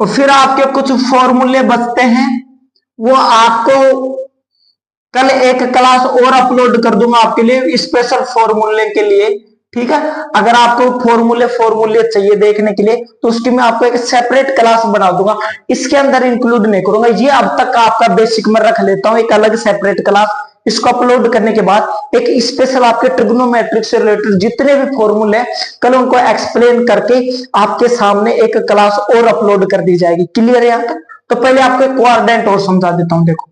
और फिर आपके कुछ फॉर्मूले बचते हैं, वो आपको कल एक क्लास और अपलोड कर दूंगा आपके लिए स्पेशल फॉर्मूले के लिए। ठीक है, अगर आपको फॉर्मूले चाहिए देखने के लिए तो उसकी मैं आपको एक सेपरेट क्लास बना दूंगा, इसके अंदर इंक्लूड नहीं करूंगा। ये अब तक आपका बेसिक में रख लेता हूं एक अलग सेपरेट क्लास, इसको अपलोड करने के बाद एक स्पेशल आपके ट्रिग्नोमेट्रिक से रिलेटेड जितने भी फॉर्मूले कल उनको एक्सप्लेन करके आपके सामने एक क्लास और अपलोड कर दी जाएगी। क्लियर है यहाँ तक? तो पहले आपको कोऑर्डिनेट और समझा देता हूं, देखो,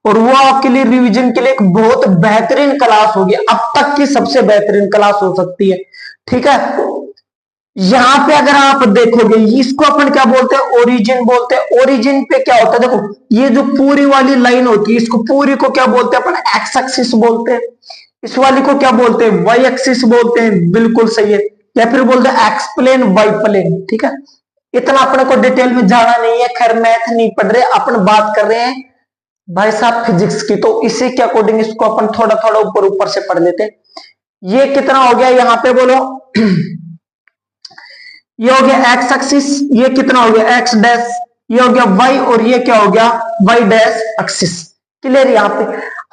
और वो आपके लिए रिवीजन के लिए एक बहुत बेहतरीन क्लास होगी, अब तक की सबसे बेहतरीन क्लास हो सकती है। ठीक है, यहां पे अगर आप देखोगे इसको अपन क्या बोलते हैं, ओरिजिन बोलते हैं। ओरिजिन पे क्या होता है, देखो ये जो पूरी वाली लाइन होती है इसको पूरी को क्या बोलते हैं अपन, एक्स एक्सिस बोलते हैं। इस वाली को क्या बोलते हैं, वाई एक्सिस बोलते हैं, बिल्कुल सही है। या फिर बोलते हैं एक्स प्लेन वाई प्लेन। ठीक है, इतना अपने को डिटेल में जाना नहीं है, खैर मैथ नहीं पढ़ रहे, अपन बात कर रहे हैं भाई साहब फिजिक्स की, तो इसी के अकॉर्डिंग इसको अपन थोड़ा थोड़ा ऊपर ऊपर से पढ़ लेते हैं। ये कितना हो गया यहाँ पे बोलो, ये हो गया एक्स एक्सिस, ये कितना हो गया एक्स डैश, ये हो गया वाई, और ये क्या हो गया वाई डैश एक्सिस। क्लियर यहाँ पे?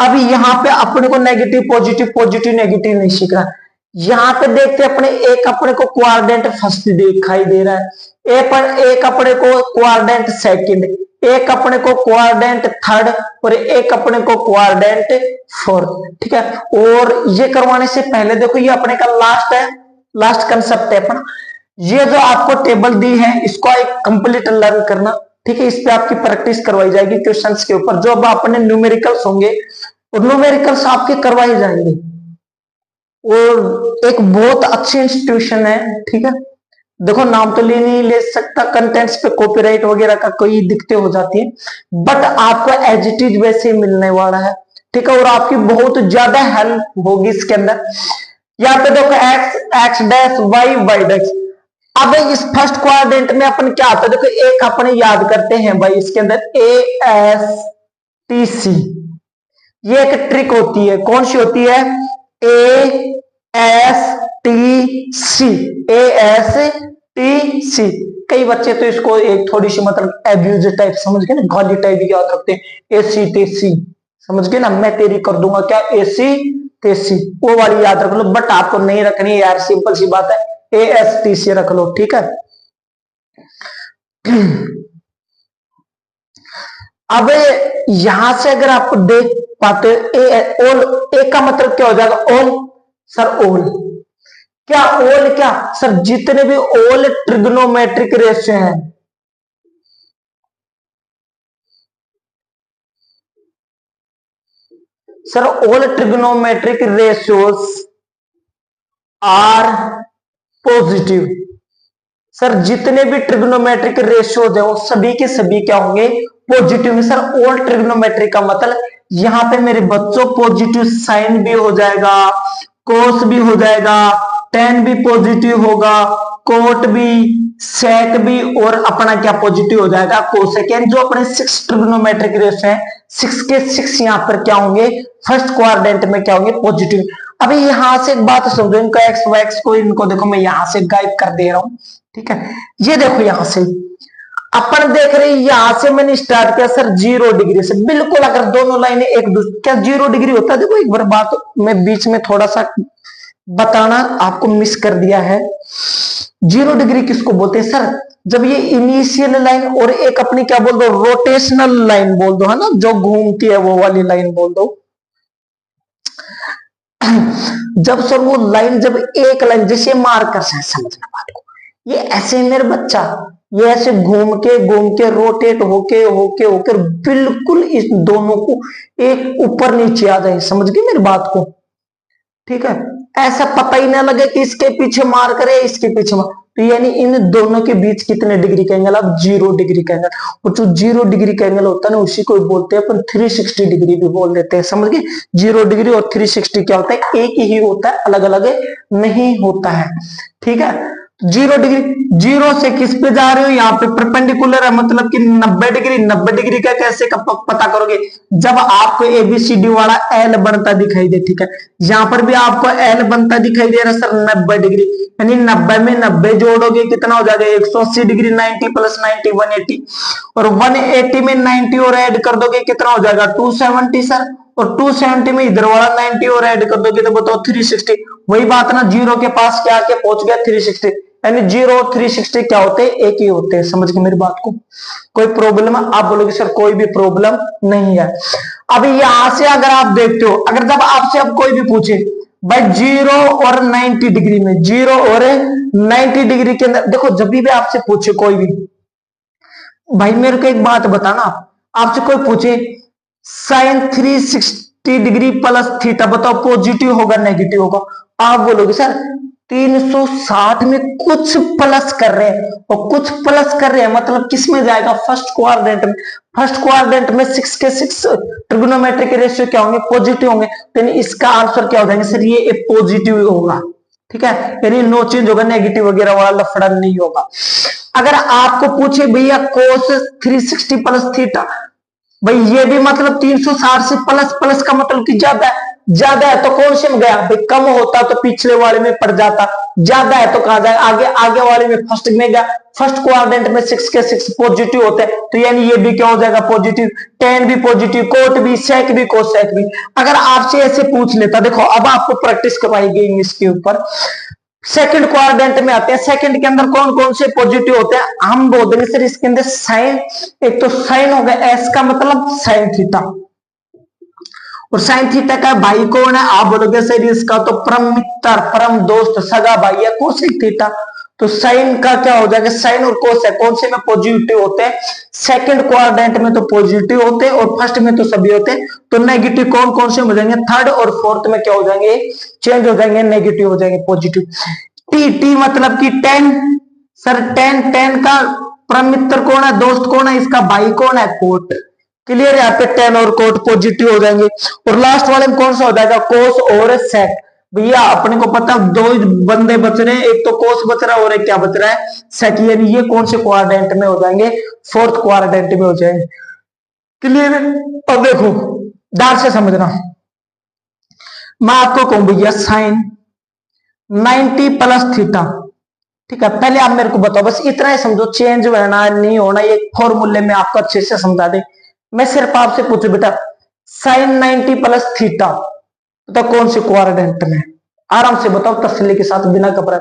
अभी यहाँ पे अपने को नेगेटिव पॉजिटिव पॉजिटिव नेगेटिव नहीं सीख रहा। यहाँ पे देखते अपने एक अपने को कोऑर्डिनेट फर्स्ट दिखाई दे रहा है, एक अपने को कोऑर्डिनेट सेकंड, एक अपने को कोऑर्डिनेट थर्ड, और एक अपने को कोऑर्डिनेट फोर्थ। ठीक है, और ये करवाने से पहले देखो ये अपने का लास्ट है, लास्ट कंसेप्ट है अपना। ये जो आपको टेबल दी है इसको एक कंप्लीट लर्न करना। ठीक है, इस पे आपकी प्रैक्टिस करवाई जाएगी क्वेश्चंस के ऊपर, जो अब अपने न्यूमेरिकल्स होंगे और न्यूमेरिकल्स आपके करवाए जाएंगे, और एक बहुत अच्छी इंस्टीट्यूशन है। ठीक है, देखो नाम तो नहीं ले सकता, कंटेंट्स पे कॉपीराइट वगैरह का कोई दिक्कतें हो जाती है, बट आपको एज इट इज वैसे ही मिलने वाला है। ठीक है, और आपकी बहुत ज्यादा हेल्प होगी इसके अंदर। यहाँ पे देखो x dash y y dash. अब इस फर्स्ट क्वाड्रेंट में अपन क्या आता है, देखो एक अपने याद करते हैं भाई, इसके अंदर ASTC, ये एक ट्रिक होती है, कौन सी होती है, ASTC। कई बच्चे तो इसको एक थोड़ी सी मतलब एब्यूज टाइप समझ गए ना, गाली टाइप याद रखते हैं, ACTC समझ गए ना, मैं तेरी कर दूंगा क्या ACTC, वो वाली याद रख लो, बट आपको नहीं रखनी यार, सिंपल सी बात है, ASTC रख लो। ठीक है, अब यहां से अगर आप देख पाते ए का मतलब क्या हो जाएगा, ऑल। सर ऑल क्या, ऑल क्या सर, जितने भी ऑल ट्रिग्नोमेट्रिक रेशियो हैं, sir all trigonometric ratios are positive. Sir जितने भी ट्रिग्नोमेट्रिक रेशियोज है वो सभी के सभी क्या होंगे, पॉजिटिव में। सर ऑल ट्रिग्नोमेट्रिक का मतलब यहां पे मेरे बच्चों पॉजिटिव साइन भी हो जाएगा, कोस भी हो जाएगा, टेन भी पॉजिटिव होगा, कोट भी, सेक भी, और अपना क्या पॉजिटिव हो जाएगा, कोसेकेंड। जो अपने 6 ट्रिग्नोमेट्रिक रेशियो है, 6 के 6 यहां पर क्या होंगे, फर्स्ट क्वाड्रेंट में क्या होंगे, पॉजिटिव। अभी यहां से एक बात समझो, इनको एक्स वाई एक्स को इनको देखो मैं यहां से गायब कर दे रहा हूं। ठीक है, ये देखो यहां से अपन देख रहे हैं, यहां से मैंने स्टार्ट किया सर 0 डिग्री से, बिल्कुल अगर दोनों लाइनें एक दूसरे, क्या 0 डिग्री होता है, देखो एक बार बात मैं बीच में थोड़ा सा बताना आपको मिस कर दिया है। 0 डिग्री किसको बोलते हैं सर, जब ये इनिशियल लाइन और एक अपनी क्या बोल दो, रोटेशनल लाइन बोल दो, है ना, जो घूमती है वो वाली लाइन बोल दो। जब सर वो लाइन, जब एक लाइन जैसे मार्कर्स है, समझना बात को, ये ऐसे मेरे बच्चा, ये ऐसे घूम के रोटेट होके होके होकर बिल्कुल इस दोनों को एक ऊपर नीचे आ जाए, समझ गए मेरी बात को। ठीक है, ऐसा पता ही ना लगे कि इसके पीछे मार करे इसके पीछे मार, तो यानी इन दोनों के बीच कितने डिग्री का एंगल, अब 0 डिग्री का एंगल। और जो 0 डिग्री का एंगल होता है ना, उसी को बोलते हैं अपन 360 डिग्री भी बोल देते हैं, समझ गए। 0 डिग्री और 360 क्या होता है, एक ही होता है, अलग अलग नहीं होता है। ठीक है, 0 डिग्री, 0 से किस पे जा रहे हो, यहाँ पे परपेंडिकुलर है, मतलब कि 90 डिग्री। 90 डिग्री का कैसे पता करोगे, जब आपको ABCD वाला L बनता दिखाई दे। ठीक है, यहाँ पर भी आपको L बनता दिखाई दे रहा है सर 90 डिग्री, यानी 90 में 90 जोड़ोगे कितना हो जाएगा, 180 डिग्री, 90 प्लस 90 180, और 180 में 90 और ऐड कर दोगे कितना हो जाएगा 270 सर, और 270 में इधर वाला 90 और ऐड कर दोगे तो बताओ 360। वही बात ना, 0 के पास क्या आके पहुंच गया 360, यानी 0 और 360 क्या होते हैं, एक ही होते हैं। समझ गए मेरी बात को? कोई प्रॉब्लम? आप बोलोगे सर कोई भी प्रॉब्लम नहीं है। अब यहां से अगर आप देखते हो, अगर जब आपसे अब कोई भी पूछे भाई 0 और 90 डिग्री में, 0 और 90 डिग्री के अंदर, देखो जब भी आपसे पूछे कोई भी, भाई मेरे को एक बात बताना, आपसे कोई पूछे साइन 360 डिग्री प्लस थीटा, बताओ पॉजिटिव होगा नेगेटिव होगा? आप बोलोगे सर 360 में कुछ प्लस कर रहे हैं, और कुछ प्लस कर रहे हैं मतलब किस में जाएगा, फर्स्ट क्वाड्रेंट में। फर्स्ट क्वाड्रेंट में 6 के 6 ट्रिग्नोमेट्रिक रेशियो क्या होंगे, पॉजिटिव होंगे। तो इसका आंसर क्या हो जाएगा सर, ये पॉजिटिव होगा। ठीक है, यानी नो चेंज होगा, नेगेटिव वगैरह वाला लफड़ा नहीं होगा। अगर आपको पूछे भैया कोस 360 प्लस थीटा, भाई ये भी मतलब 360 से प्लस, प्लस का मतलब कि ज्यादा है, ज्यादा है तो कौन से में गया भाई, कम होता तो पिछले वाले में पड़ जाता, ज्यादा है तो कहा जाए आगे, आगे वाले में फर्स्ट में गया। फर्स्ट क्वाड्रेंट में 6 के 6 पॉजिटिव होते हैं, तो यानी ये भी क्या हो जाएगा पॉजिटिव, टेन भी पॉजिटिव, कोट भी, सेक भी, कोसेक भी। अगर आपसे ऐसे पूछ लेता, देखो अब आपको प्रैक्टिस करवाई गई इसके ऊपर, सेकंड क्वाड्रेंट में आते हैं, सेकंड के अंदर कौन कौन से पॉजिटिव होते हैं, हम बोल देंगे सर इसके अंदर साइन, एक तो साइन हो गया, एस का मतलब साइन थीटा, और साइन थीटा का भाई कौन है, आप बोलोगे सर इसका तो परम मित्र, परम दोस्त, सगा भाई है कोसेक थीटा। तो साइन का क्या हो जाएगा, साइन और कोसेक कौन से में पॉजिटिव होते हैं, सेकंड क्वाड्रेंट में तो पॉजिटिव होते हैं, और फर्स्ट में तो सभी होते हैं। तो नेगेटिव कौन कौन से हो जाएंगे, थर्ड और फोर्थ में क्या हो जाएंगे, चेंज हो जाएंगे, नेगेटिव हो जाएंगे, पॉजिटिव। टी, टी मतलब कि 10, सर 10, 10 का परम मित्र कौन है, दोस्त कौन है, इसका भाई कौन है, कोट। क्लियर, यहाँ पे 10 और कोट पॉजिटिव हो जाएंगे। और लास्ट वाले में कौन सा हो जाएगा, कोस और सेक। भैया अपने को पता दो बंदे बच रहे हैं, एक तो कोस बच रहा है और एक क्या बच रहा है, सेक, यानी ये कौन से क्वाड्रेंट में हो जाएंगे, फोर्थ क्वाड्रेंट में हो जाएंगे। क्लियर है? अब देखो ध्यान से समझना, मैं आपको कहूं भैया साइन 90 प्लस थीटा, ठीक है, पहले आप मेरे को बताओ, बस इतना ही समझो, चेंज होना नहीं होना ये फॉर्मूले में आपको अच्छे से समझा दे। मैं सिर्फ आपसे पूछू बेटा साइन 90 प्लस थीटा, तो कौन से क्वाड्रेंट में, आराम से बताओ तसल्ली के साथ, बिना घबराए।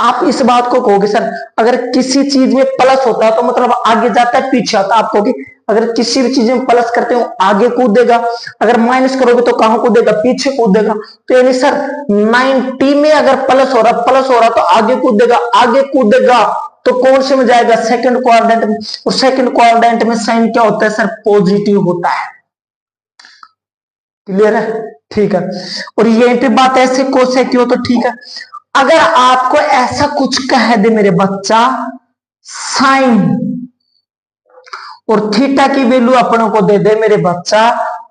आप इस बात को कहोगे सर अगर किसी चीज में प्लस होता है तो मतलब आगे जाता है पीछे आता है, आप कहोगे अगर किसी भी चीज में प्लस करते हो आगे कूदेगा, अगर माइनस करोगे तो कहां कूदेगा, पीछे कूदेगा। तो यानी सर 90 में अगर प्लस हो रहा तो आगे कूदेगा, आगे कूदेगा तो कौन से में जाएगा, सेकंड क्वाड्रेंट में। और सेकंड क्वाड्रेंट में साइन क्या होता है सर, पॉजिटिव होता है। क्लियर है? ठीक है, और ये पे बात ऐसे कोसेक की हो तो ठीक है। अगर आपको ऐसा कुछ कह दे मेरे बच्चा साइन और थीटा की वैल्यू अपनों को दे दे मेरे बच्चा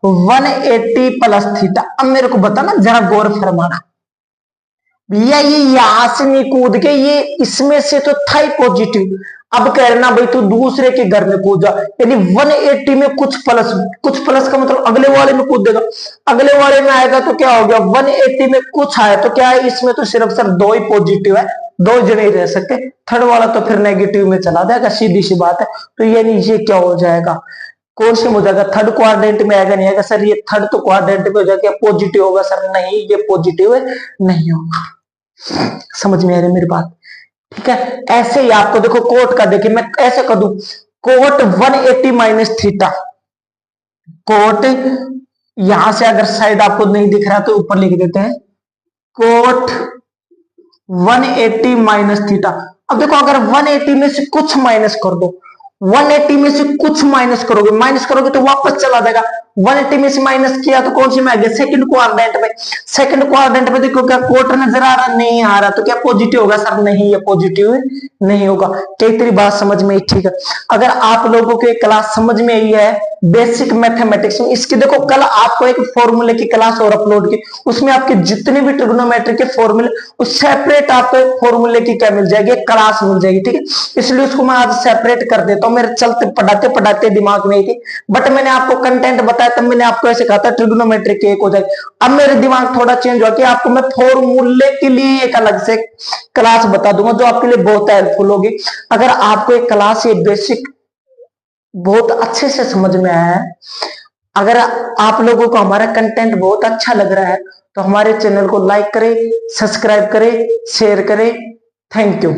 180 प्लस थीटा, अब मेरे को बताना जरा गौर फरमाना भैया, ये यहां से नहीं कूद के, ये इसमें से तो था ही पॉजिटिव, अब कह रहे ना भाई तू दूसरे के घर में कूद जा, यानी 180 में कुछ प्लस का मतलब अगले वाले में कूद देगा, अगले वाले में आएगा तो क्या हो गया, 180 में कुछ आया तो क्या है, इसमें तो सिर्फ सर दो ही पॉजिटिव है, दो जने ही रह सकते, थर्ड वाला तो फिर नेगेटिव में चला जाएगा, सीधी सी बात है। तो यानी ये क्या हो जाएगा, कौन से में हो जाएगा, थर्ड क्वाड्रेंट में आएगा, नहीं आएगा सर, ये थर्ड तो क्वाड्रेंट में हो जाएगा, पॉजिटिव होगा सर, नहीं ये पॉजिटिव नहीं होगा। समझ में आ रही मेरी बात? ठीक है, ऐसे ही आपको देखो कोट का, देखिए मैं ऐसे कर दूं, कोट 180 माइनस थीटा, कोट यहां से अगर साइड आपको नहीं दिख रहा तो ऊपर लिख देते हैं, कोट 180 माइनस थीटा। अब देखो अगर 180 में से कुछ माइनस कर दो, 180 में से कुछ माइनस करोगे तो वापस चला जाएगा, 180 में से माइनस किया तो कौन सी में आ गया, सेकंड क्वाड्रेंट में। सेकंड क्वाड्रेंट में देखो क्या कोट नजर आ रहा, नहीं आ रहा, तो क्या पॉजिटिव होगा सर, नहीं ये पॉजिटिव नहीं होगा। क्या तेरी बात समझ में आई? ठीक है, अगर आप लोगों को एक क्लास समझ में आई है बेसिक मैथमेटिक्स में, इसकी देखो कल आपको एक फॉर्मूले की क्लास और अपलोड की, उसमें आपके जितने भी ट्रिग्नोमेट्री के फॉर्मूले उस सेपरेट आपको फॉर्मूले की क्या मिल जाएगी, क्लास मिल जाएगी। ठीक है, इसलिए उसको मैं आज सेपरेट कर देता हूं, मेरे चलते पढ़ाते दिमाग में थी, बट मैंने आपको कंटेंट बताया तब मैंने आपको ऐसे कहा था ट्रिग्नोमेट्री की एक हो जाएगी। अब मेरे दिमाग थोड़ा चेंज हो गया, आपको मैं फॉर्मूले के लिए एक अलग से क्लास बता दूंगा जो आपके लिए बहुत हेल्पफुल होगी। अगर आपको एक क्लास ये बेसिक बहुत अच्छे से समझ में आया है, अगर आप लोगों को हमारा कंटेंट बहुत अच्छा लग रहा है तो हमारे चैनल को लाइक करें, सब्सक्राइब करें, शेयर करें। Thank you.